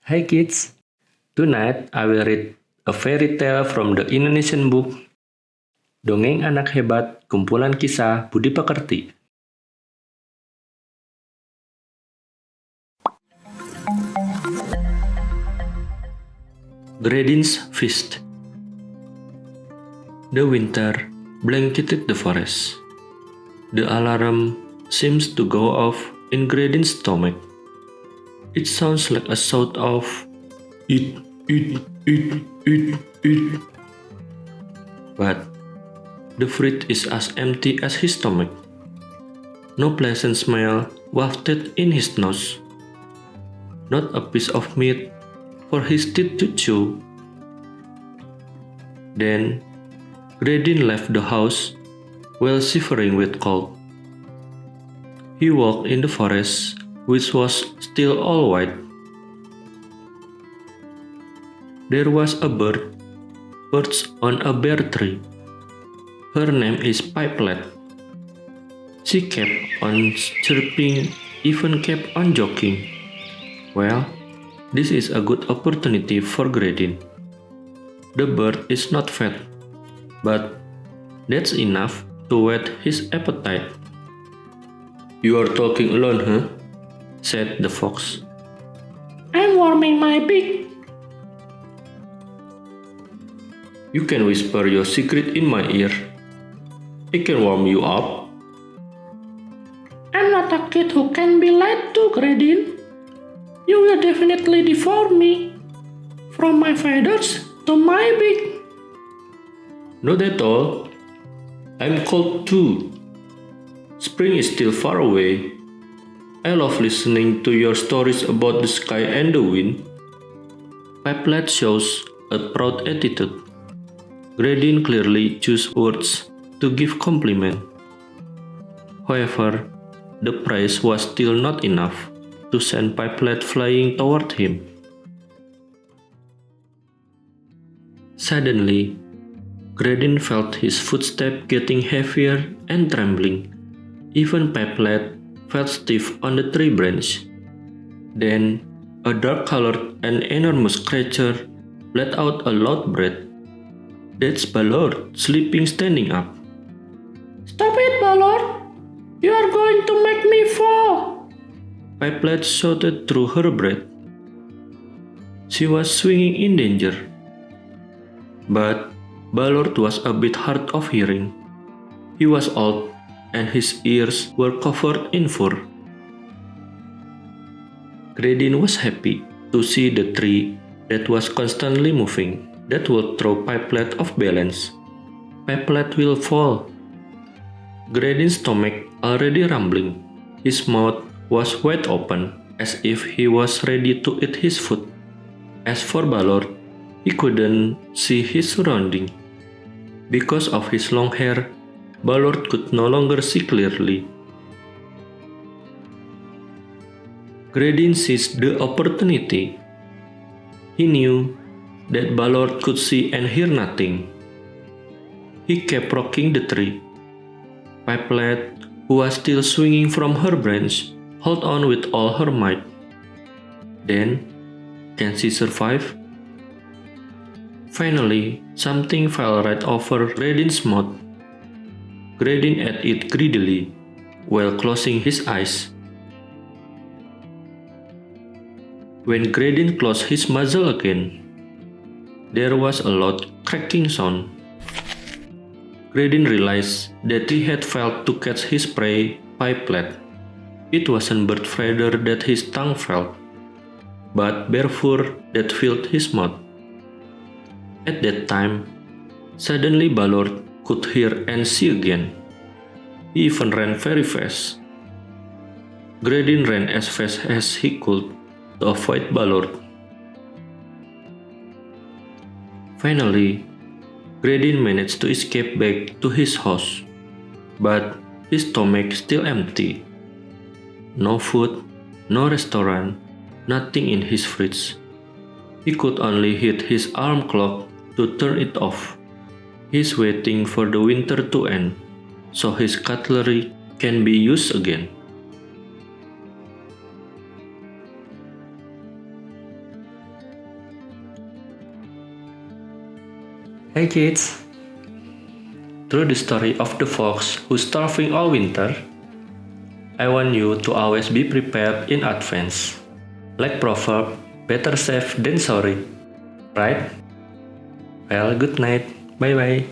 Hi kids, tonight I will read a fairy tale from the Indonesian book Dongeng Anak Hebat Kumpulan Kisah Budi Pekerti. Gredin's Feast. The winter blanketed the forest. The alarm seems to go off in Gredin's stomach. It sounds like a shout of eat, eat, eat, eat, eat. But the fridge is as empty as his stomach. No pleasant smell wafted in his nose. Not a piece of meat for his teeth to chew. Then Gredin left the house while shivering with cold. He walked in the forest, which was still all white. There was a bird perched on a bare tree. Her name is Pipelet. She kept on chirping, even kept on joking. Well, this is a good opportunity for Gredin. The bird is not fat, but that's enough to whet his appetite. You are talking alone, huh? Said the fox. I'm warming my beak. You can whisper your secret in my ear. I can warm you up. I'm not a kid who can be lied to, Gredin. You will definitely devour me. From my feathers to my beak. Not at all. I'm cold too. Spring is still far away. I love listening to your stories about the sky and the wind. Pipelet shows a proud attitude. Gredin clearly chose words to give compliment. However, the praise was still not enough to send Pipelet flying toward him. Suddenly, Gredin felt his footsteps getting heavier and trembling. Even Pipelet felt stiff on the tree branch. Then, a dark-colored and enormous creature let out a loud breath. That's Balor, sleeping standing up. Stop it, Balor. You are going to make me fall. Pipelet shouted through her breath. She was swinging in danger. But Balor was a bit hard of hearing. He was old and his ears were covered in fur. Gredin was happy to see the tree that was constantly moving, that would throw Pipelet off balance. Pipelet will fall. Gredin's stomach already rumbling. His mouth was wide open, as if he was ready to eat his food. As for Balor, he couldn't see his surroundings. Because of his long hair, Balor could no longer see clearly. Gredin seized the opportunity. He knew that Balor could see and hear nothing. He kept rocking the tree. Pipelet, who was still swinging from her branch, held on with all her might. Then, can she survive? Finally, something fell right over Gredin's mouth. Gredin ate it greedily, while closing his eyes. When Gredin closed his muzzle again, there was a loud cracking sound. Gredin realized that he had failed to catch his prey, Pipelet. It wasn't bird feather that his tongue felt, but bear fur that filled his mouth. At that time, suddenly Balor could hear and see again. He even ran very fast. Gredin ran as fast as he could to avoid Balor. Finally, Gredin managed to escape back to his house, but his stomach still empty. No food, no restaurant, nothing in his fridge. He could only hit his alarm clock to turn it off. He's waiting for the winter to end, so his cutlery can be used again. Hey kids! Through the story of the fox who's starving all winter, I want you to always be prepared in advance. Like proverb, better safe than sorry. Right? Well, good night. Bye-bye.